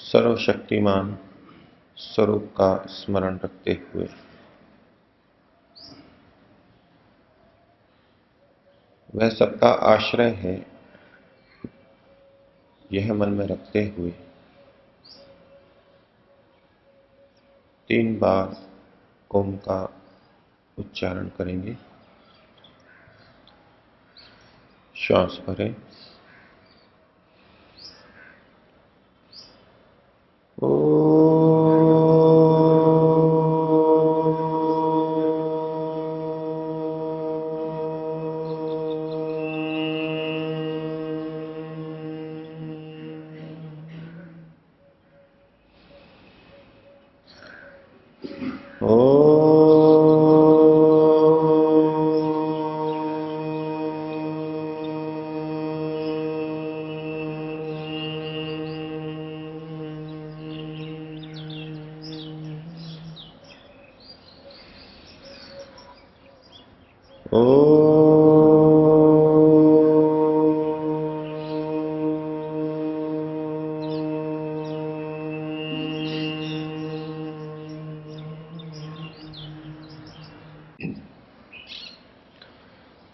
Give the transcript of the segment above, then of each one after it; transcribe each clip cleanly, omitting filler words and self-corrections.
सर्वशक्तिमान स्वरूप का स्मरण रखते हुए वह सबका आश्रय है, यह मन में रखते हुए 3 बार ओम का उच्चारण करेंगे। श्वास भरें।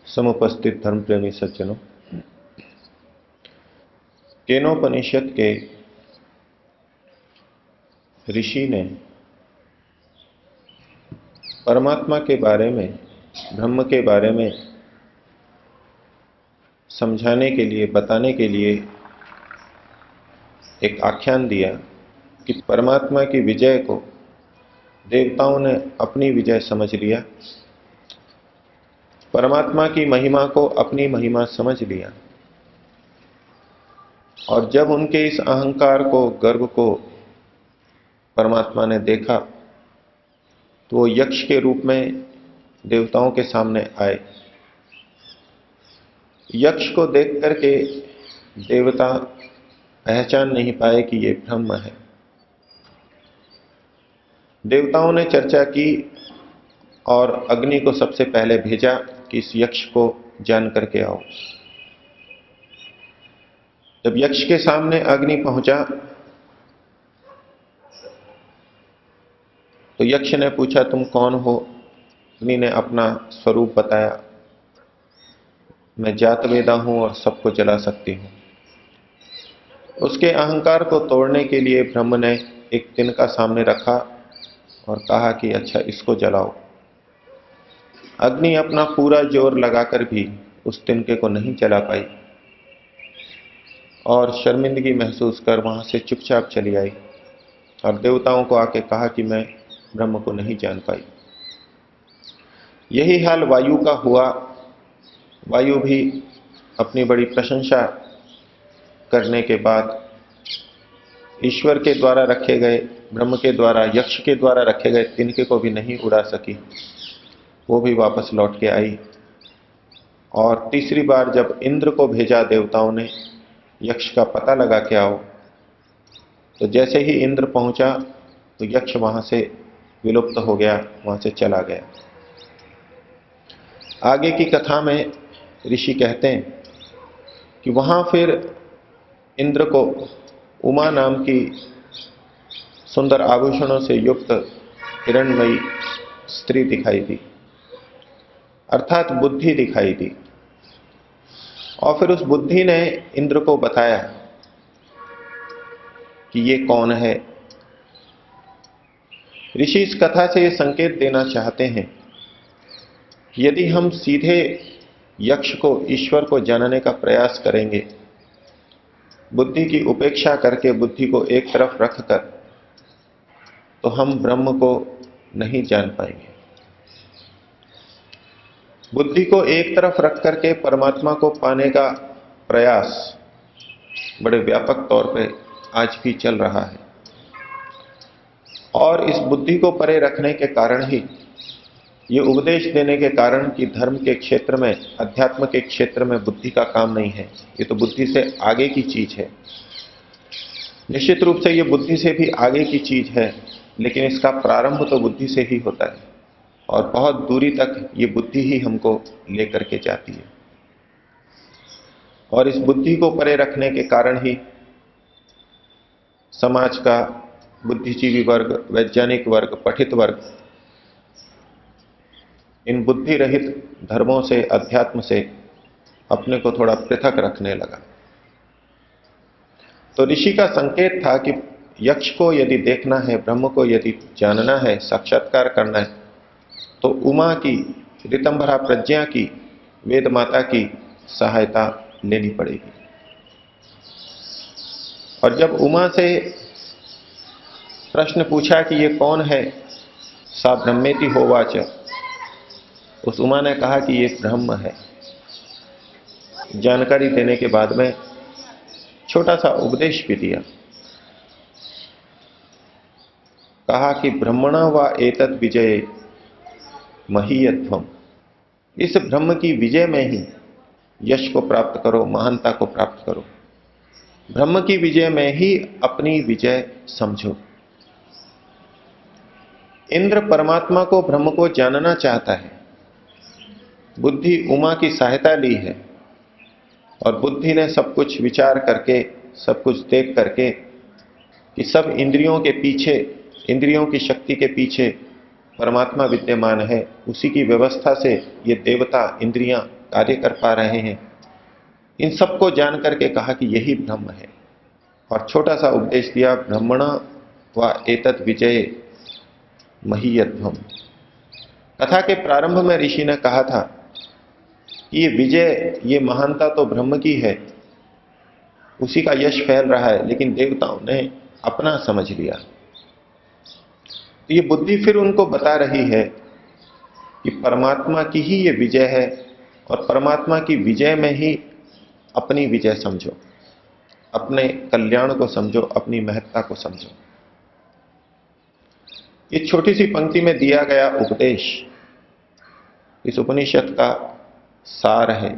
समुपस्थित धर्म प्रेमी सज्जनों, केनोपनिषद के ऋषि ने परमात्मा के बारे में, ब्रह्म के बारे में समझाने के लिए, बताने के लिए एक आख्यान दिया कि परमात्मा की विजय को देवताओं ने अपनी विजय समझ लिया, परमात्मा की महिमा को अपनी महिमा समझ लिया, और जब उनके इस अहंकार को, गर्व को परमात्मा ने देखा तो वो यक्ष के रूप में देवताओं के सामने आए। यक्ष को देख करके देवता पहचान नहीं पाए कि ये ब्रह्म है। देवताओं ने चर्चा की और अग्नि को सबसे पहले भेजा कि इस यक्ष को जान करके आओ। जब यक्ष के सामने अग्नि पहुंचा तो यक्ष ने पूछा, तुम कौन हो? अग्नि ने अपना स्वरूप बताया, मैं जात वेदा हूं और सबको जला सकती हूं। उसके अहंकार को तोड़ने के लिए ब्रह्म ने एक तिनका सामने रखा और कहा कि अच्छा, इसको जलाओ। अग्नि अपना पूरा जोर लगाकर भी उस तिनके को नहीं जला पाई और शर्मिंदगी महसूस कर वहां से चुपचाप चली आई और देवताओं को आके कहा कि मैं ब्रह्म को नहीं जान पाई। यही हाल वायु का हुआ। वायु भी अपनी बड़ी प्रशंसा करने के बाद ईश्वर के द्वारा रखे गए, ब्रह्म के द्वारा, यक्ष के द्वारा रखे गए तिनके को भी नहीं उड़ा सकी। वो भी वापस लौट के आई। और तीसरी बार जब इंद्र को भेजा देवताओं ने यक्ष का पता लगा के आओ, तो जैसे ही इंद्र पहुंचा तो यक्ष वहां से विलुप्त हो गया, वहां से चला गया। आगे की कथा में ऋषि कहते हैं कि वहां फिर इंद्र को उमा नाम की सुंदर आभूषणों से युक्त हिरण्मयी स्त्री दिखाई दी, अर्थात बुद्धि दिखाई दी। और फिर उस बुद्धि ने इंद्र को बताया कि ये कौन है। ऋषि इस कथा से यह संकेत देना चाहते हैं कि यदि हम सीधे यक्ष को, ईश्वर को जानने का प्रयास करेंगे, बुद्धि की उपेक्षा करके बुद्धि को एक तरफ रखकर, तो हम ब्रह्म को नहीं जान पाएंगे। बुद्धि को एक तरफ रख करके परमात्मा को पाने का प्रयास बड़े व्यापक तौर पे आज भी चल रहा है। और इस बुद्धि को परे रखने के कारण ही, ये उपदेश देने के कारण कि धर्म के क्षेत्र में, अध्यात्म के क्षेत्र में बुद्धि का काम नहीं है, ये तो बुद्धि से आगे की चीज है। निश्चित रूप से ये बुद्धि से भी आगे की चीज है, लेकिन इसका प्रारंभ तो बुद्धि से ही होता है और बहुत दूरी तक ये बुद्धि ही हमको लेकर के जाती है। और इस बुद्धि को परे रखने के कारण ही समाज का बुद्धिजीवी वर्ग, वैज्ञानिक वर्ग, पठित वर्ग इन बुद्धि रहित धर्मों से, अध्यात्म से अपने को थोड़ा पृथक रखने लगा। तो ऋषि का संकेत था कि यक्ष को यदि देखना है, ब्रह्म को यदि जानना है, साक्षात्कार करना है, तो उमा की, ऋतंभरा प्रज्ञा की, वेद माता की सहायता लेनी पड़ेगी। और जब उमा से प्रश्न पूछा कि ये कौन है, सा ब्रह्मेति होवाच, उस उमा ने कहा कि ये ब्रह्म है। जानकारी देने के बाद में छोटा सा उपदेश भी दिया। कहा कि ब्रह्मणा व एतत् विजय महीयत्वम, इस ब्रह्म की विजय में ही यश को प्राप्त करो, महानता को प्राप्त करो। ब्रह्म की विजय में ही अपनी विजय समझो। इंद्र परमात्मा को, ब्रह्म को जानना चाहता है। बुद्धि उमा की सहायता ली है और बुद्धि ने सब कुछ विचार करके, सब कुछ देख करके कि सब इंद्रियों के पीछे, इंद्रियों की शक्ति के पीछे परमात्मा विद्यमान है, उसी की व्यवस्था से ये देवता, इंद्रियां कार्य कर पा रहे हैं। इन सबको जान करके कहा कि यही ब्रह्म है और छोटा सा उपदेश दिया, ब्रह्मणा व एतत् विजय महीयत्वम। कथा के प्रारंभ में ऋषि ने कहा था कि ये विजय, ये महानता तो ब्रह्म की है, उसी का यश फैल रहा है, लेकिन देवताओं ने अपना समझ लिया। तो ये बुद्धि फिर उनको बता रही है कि परमात्मा की ही ये विजय है और परमात्मा की विजय में ही अपनी विजय समझो, अपने कल्याण को समझो, अपनी महत्ता को समझो। ये छोटी सी पंक्ति में दिया गया उपदेश इस उपनिषद का सार है।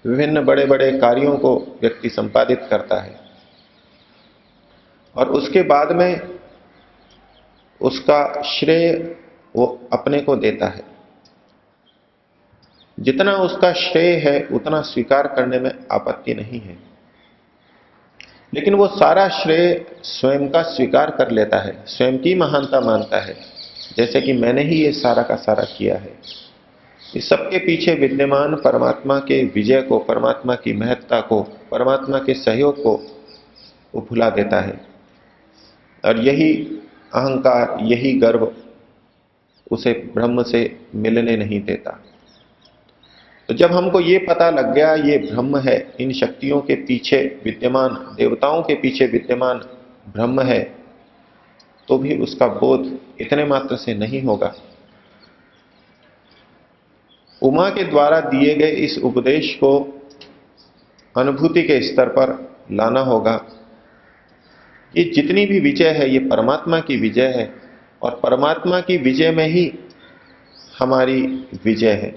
विभिन्न बड़े बड़े कार्यों को व्यक्ति संपादित करता है और उसके बाद में उसका श्रेय वो अपने को देता है। जितना उसका श्रेय है उतना स्वीकार करने में आपत्ति नहीं है, लेकिन वो सारा श्रेय स्वयं का स्वीकार कर लेता है, स्वयं की महानता मानता है, जैसे कि मैंने ही ये सारा का सारा किया है। इस सबके पीछे विद्यमान परमात्मा के विजय को, परमात्मा की महत्ता को, परमात्मा के सहयोग को वो भुला देता है और यही अहंकार, यही गर्व उसे ब्रह्म से मिलने नहीं देता। तो जब हमको ये पता लग गया ये ब्रह्म है, इन शक्तियों के पीछे विद्यमान, देवताओं के पीछे विद्यमान ब्रह्म है, तो भी उसका बोध इतने मात्र से नहीं होगा। उमा के द्वारा दिए गए इस उपदेश को अनुभूति के स्तर पर लाना होगा। ये जितनी भी विजय है ये परमात्मा की विजय है और परमात्मा की विजय में ही हमारी विजय है,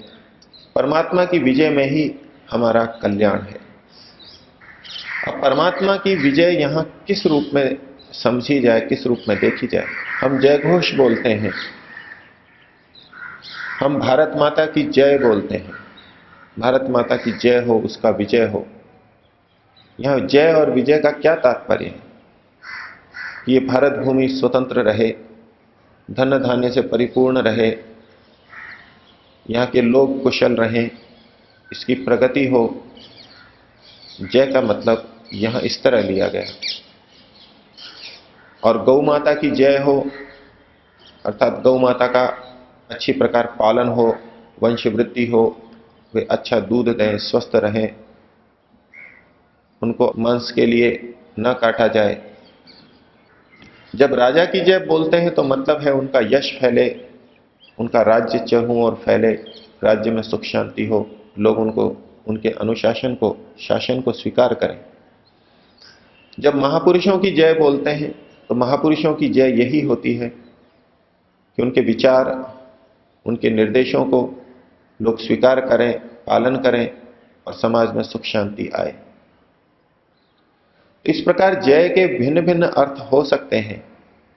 परमात्मा की विजय में ही हमारा कल्याण है। अब परमात्मा की विजय यहां किस रूप में समझी जाए, किस रूप में देखी जाए? हम जय घोष बोलते हैं, हम भारत माता की जय बोलते हैं, भारत माता की जय हो, उसका विजय हो। यहां जय और विजय का क्या तात्पर्य है? ये भारत भूमि स्वतंत्र रहे, धन धान्य से परिपूर्ण रहे, यहाँ के लोग कुशल रहें, इसकी प्रगति हो। जय का मतलब यहां इस तरह लिया गया। और गौ माता की जय हो, अर्थात गौ माता का अच्छी प्रकार पालन हो, वंश वृद्धि हो, वे अच्छा दूध दें, स्वस्थ रहें, उनको मांस के लिए न काटा जाए। जब राजा की जय बोलते हैं तो मतलब है उनका यश फैले, उनका राज्य चहु और फैले, राज्य में सुख शांति हो, लोग उनको, उनके अनुशासन को, शासन को स्वीकार करें। जब महापुरुषों की जय बोलते हैं तो महापुरुषों की जय यही होती है कि उनके विचार, उनके निर्देशों को लोग स्वीकार करें, पालन करें और समाज में सुख शांति आए। इस प्रकार जय के भिन्न भिन्न अर्थ हो सकते हैं।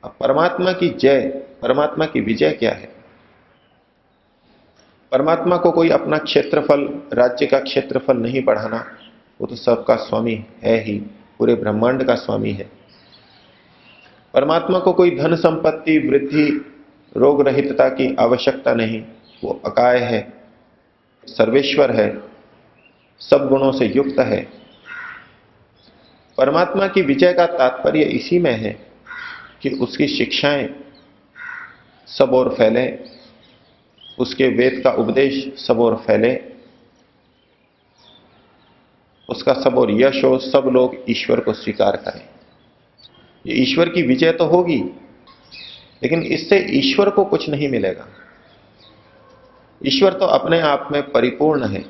अब परमात्मा की जय, परमात्मा की विजय क्या है? परमात्मा को कोई अपना क्षेत्रफल, राज्य का क्षेत्रफल नहीं बढ़ाना, वो तो सबका स्वामी है ही, पूरे ब्रह्मांड का स्वामी है। परमात्मा को कोई धन संपत्ति, वृद्धि, रोग रहितता की आवश्यकता नहीं, वो अकाय है, सर्वेश्वर है, सब गुणों से युक्त है। परमात्मा की विजय का तात्पर्य इसी में है कि उसकी शिक्षाएं सब ओर फैले, उसके वेद का उपदेश सब ओर फैले, उसका सब ओर यश हो, सब लोग ईश्वर को स्वीकार करें। ये ईश्वर की विजय तो होगी, लेकिन इससे ईश्वर को कुछ नहीं मिलेगा। ईश्वर तो अपने आप में परिपूर्ण है।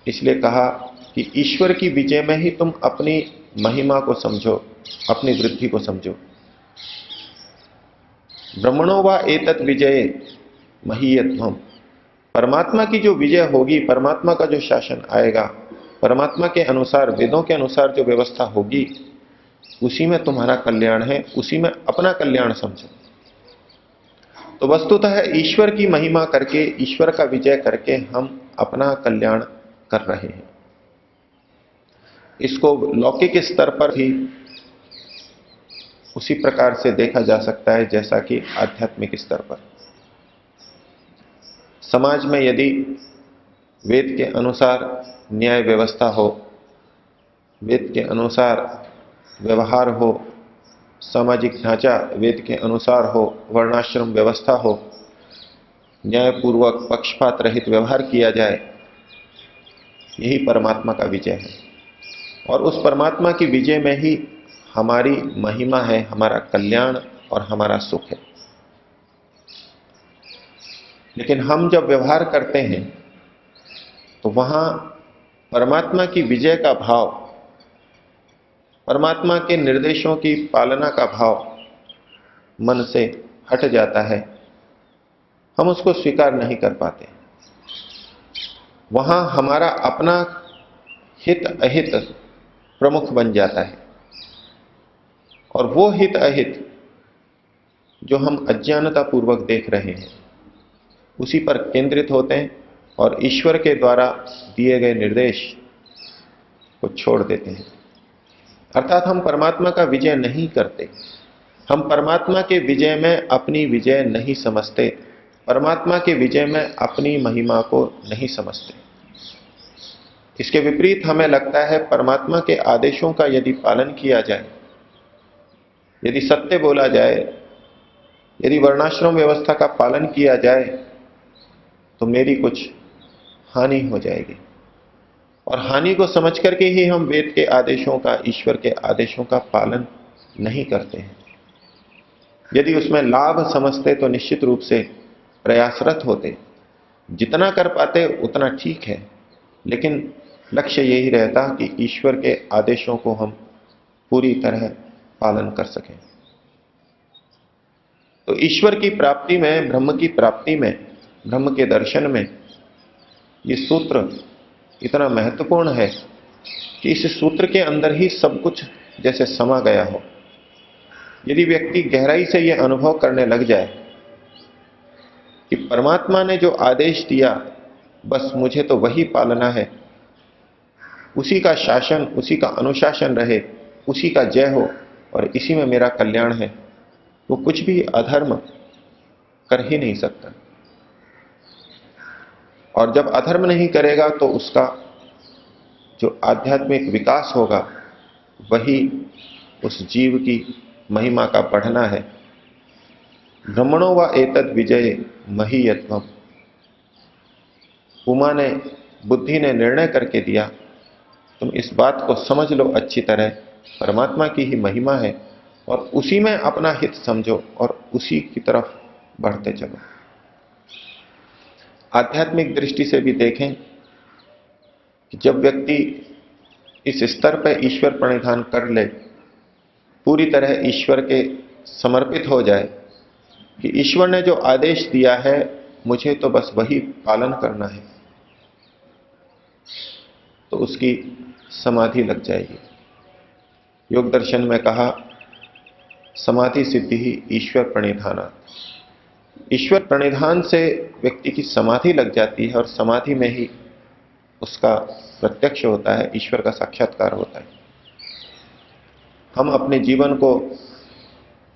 इसलिए कहा कि ईश्वर की विजय में ही तुम अपनी महिमा को समझो, अपनी वृद्धि को समझो। ब्रह्मणो वा एतत् विजये महीयध्वम। परमात्मा की जो विजय होगी, परमात्मा का जो शासन आएगा, परमात्मा के अनुसार, वेदों के अनुसार जो व्यवस्था होगी, उसी में तुम्हारा कल्याण है, उसी में अपना कल्याण समझो। तो वस्तुतः ईश्वर की महिमा करके, ईश्वर का विजय करके हम अपना कल्याण कर रहे हैं। इसको लौकिक स्तर पर भी उसी प्रकार से देखा जा सकता है जैसा कि आध्यात्मिक स्तर पर। समाज में यदि वेद के अनुसार न्याय व्यवस्था हो, वेद के अनुसार व्यवहार हो, सामाजिक ढांचा वेद के अनुसार हो, वर्णाश्रम व्यवस्था हो, न्यायपूर्वक पक्षपात रहित व्यवहार किया जाए, यही परमात्मा का विजय है। और उस परमात्मा की विजय में ही हमारी महिमा है, हमारा कल्याण और हमारा सुख है। लेकिन हम जब व्यवहार करते हैं तो वहां परमात्मा की विजय का भाव, परमात्मा के निर्देशों की पालना का भाव मन से हट जाता है, हम उसको स्वीकार नहीं कर पाते। वहां हमारा अपना हित अहित प्रमुख बन जाता है, और वो हित अहित जो हम अज्ञानता पूर्वक देख रहे हैं, उसी पर केंद्रित होते हैं और ईश्वर के द्वारा दिए गए निर्देश को छोड़ देते हैं। अर्थात हम परमात्मा का विजय नहीं करते, हम परमात्मा के विजय में अपनी विजय नहीं समझते, परमात्मा के विजय में अपनी महिमा को नहीं समझते। इसके विपरीत हमें लगता है परमात्मा के आदेशों का यदि पालन किया जाए, यदि सत्य बोला जाए, यदि वर्णाश्रम व्यवस्था का पालन किया जाए, तो मेरी कुछ हानि हो जाएगी। और हानि को समझ करके ही हम वेद के आदेशों का, ईश्वर के आदेशों का पालन नहीं करते हैं। यदि उसमें लाभ समझते तो निश्चित रूप से प्रयासरत होते, जितना कर पाते उतना ठीक है, लेकिन लक्ष्य यही रहता कि ईश्वर के आदेशों को हम पूरी तरह पालन कर सकें। तो ईश्वर की प्राप्ति में, ब्रह्म की प्राप्ति में, ब्रह्म के दर्शन में ये सूत्र इतना महत्वपूर्ण है कि इस सूत्र के अंदर ही सब कुछ जैसे समा गया हो। यदि व्यक्ति गहराई से यह अनुभव करने लग जाए कि परमात्मा ने जो आदेश दिया बस मुझे तो वही पालना है, उसी का शासन, उसी का अनुशासन रहे, उसी का जय हो और इसी में मेरा कल्याण है, वो कुछ भी अधर्म कर ही नहीं सकता। और जब अधर्म नहीं करेगा तो उसका जो आध्यात्मिक विकास होगा वही उस जीव की महिमा का बढ़ना है। ब्रह्मणो व एतद विजय महीयत्वम। उमा ने, बुद्धि ने निर्णय करके दिया, तुम इस बात को समझ लो अच्छी तरह, परमात्मा की ही महिमा है और उसी में अपना हित समझो और उसी की तरफ बढ़ते चलो। आध्यात्मिक दृष्टि से भी देखें कि जब व्यक्ति इस स्तर पर ईश्वर प्रणिधान कर ले, पूरी तरह ईश्वर के समर्पित हो जाए कि ईश्वर ने जो आदेश दिया है मुझे तो बस वही पालन करना है, तो उसकी समाधि लग जाएगी। योग दर्शन में कहा, समाधि सिद्धि ही ईश्वर प्रणिधाना। ईश्वर प्रणिधान से व्यक्ति की समाधि लग जाती है और समाधि में ही उसका प्रत्यक्ष होता है, ईश्वर का साक्षात्कार होता है। हम अपने जीवन को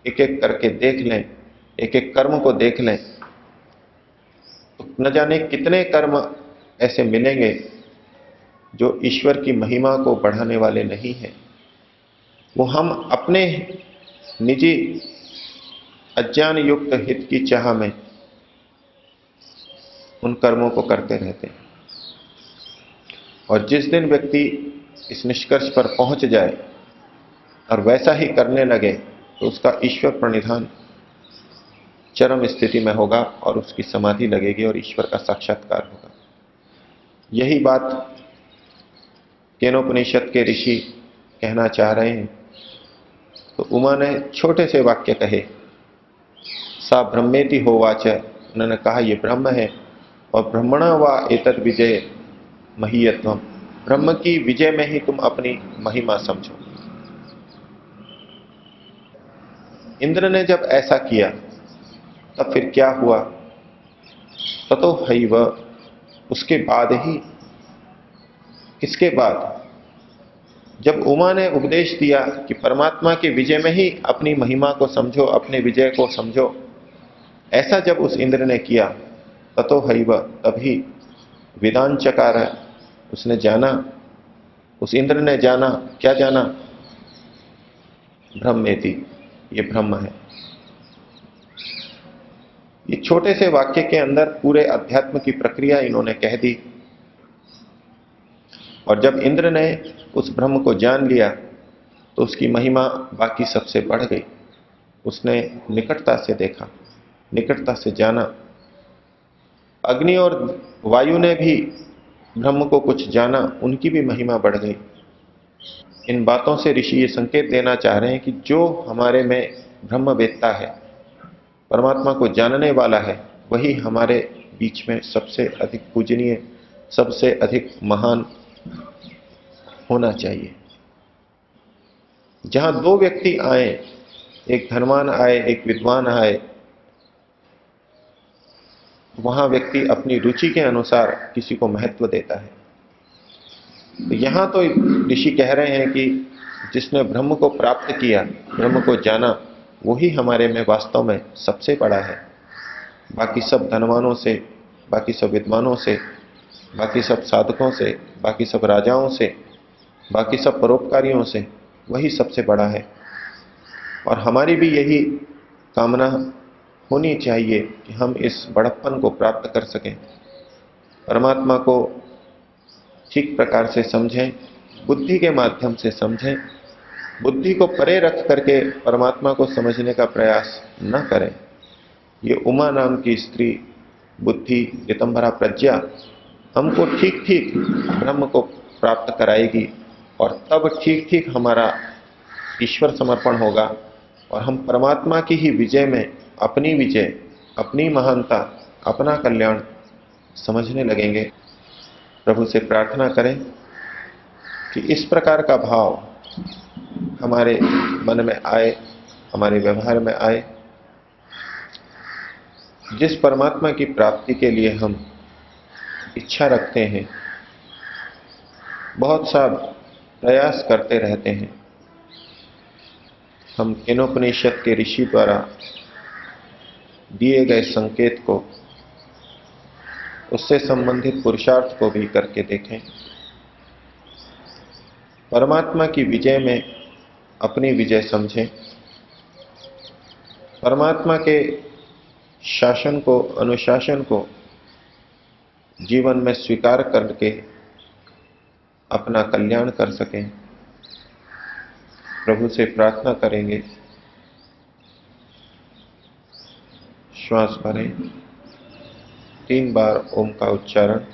एक एक करके देख लें, एक एक कर्म को देख लें, तो न जाने कितने कर्म ऐसे मिलेंगे जो ईश्वर की महिमा को बढ़ाने वाले नहीं हैं। वो हम अपने निजी अज्ञान युक्त हित की चाह में उन कर्मों को करते रहते हैं। और जिस दिन व्यक्ति इस निष्कर्ष पर पहुंच जाए और वैसा ही करने लगे तो उसका ईश्वर प्रणिधान चरम स्थिति में होगा और उसकी समाधि लगेगी और ईश्वर का साक्षात्कार होगा। यही बात केनोपनिषद के ऋषि कहना चाह रहे हैं। तो उमा ने छोटे से वाक्य कहे, सा ब्रह्मेति होवाच, उन्होंने कहा ये ब्रह्म है और ब्रह्मणा वा एतद विजय महीयत्वम, ब्रह्म की विजय में ही तुम अपनी महिमा समझो। इंद्र ने जब ऐसा किया तब फिर क्या हुआ? ततो हैव, उसके बाद ही, किसके बाद? जब उमा ने उपदेश दिया कि परमात्मा के विजय में ही अपनी महिमा को समझो, अपने विजय को समझो, ऐसा जब उस इंद्र ने किया, ततो हैव, तभी वेदांत चकार, उसने जाना, उस इंद्र ने जाना, क्या जाना? ब्रह्मेति, ये ब्रह्म है। ये छोटे से वाक्य के अंदर पूरे अध्यात्म की प्रक्रिया इन्होंने कह दी। और जब इंद्र ने उस ब्रह्म को जान लिया तो उसकी महिमा बाकी सबसे बढ़ गई। उसने निकटता से देखा, निकटता से जाना। अग्नि और वायु ने भी ब्रह्म को कुछ जाना, उनकी भी महिमा बढ़ गई। इन बातों से ऋषि ये संकेत देना चाह रहे हैं कि जो हमारे में ब्रह्मवेत्ता है, परमात्मा को जानने वाला है, वही हमारे बीच में सबसे अधिक पूजनीय, सबसे अधिक महान होना चाहिए। जहां दो व्यक्ति आए, एक धनवान आए, एक विद्वान आए, वहां व्यक्ति अपनी रुचि के अनुसार किसी को महत्व देता है। तो यहां तो ऋषि कह रहे हैं कि जिसने ब्रह्म को प्राप्त किया, ब्रह्म को जाना, वही हमारे में वास्तव में सबसे बड़ा है। बाकी सब धनवानों से, बाकी सब विद्वानों से, बाकी सब साधकों से, बाकी सब राजाओं से, बाकी सब परोपकारियों से वही सबसे बड़ा है। और हमारी भी यही कामना होनी चाहिए कि हम इस बड़प्पन को प्राप्त कर सकें, परमात्मा को ठीक प्रकार से समझें, बुद्धि के माध्यम से समझें, बुद्धि को परे रख करके परमात्मा को समझने का प्रयास न करें। ये उमा नाम की स्त्री, बुद्धि, रितंभरा प्रज्ञा हमको ठीक ठीक ब्रह्म को प्राप्त कराएगी और तब ठीक ठीक हमारा ईश्वर समर्पण होगा और हम परमात्मा की ही विजय में अपनी विजय, अपनी महानता, अपना कल्याण समझने लगेंगे। प्रभु से प्रार्थना करें कि इस प्रकार का भाव हमारे मन में आए, हमारे व्यवहार में आए, जिस परमात्मा की प्राप्ति के लिए हम इच्छा रखते हैं, बहुत सा प्रयास करते रहते हैं, हम केनोपनिषद के ऋषि द्वारा दिए गए संकेत को, उससे संबंधित पुरुषार्थ को भी करके देखें। परमात्मा की विजय में अपनी विजय समझें। परमात्मा के शासन को, अनुशासन को जीवन में स्वीकार करके अपना कल्याण कर सकें। प्रभु से प्रार्थना करेंगे। श्वास भरें, 3 बार ओम का उच्चारण।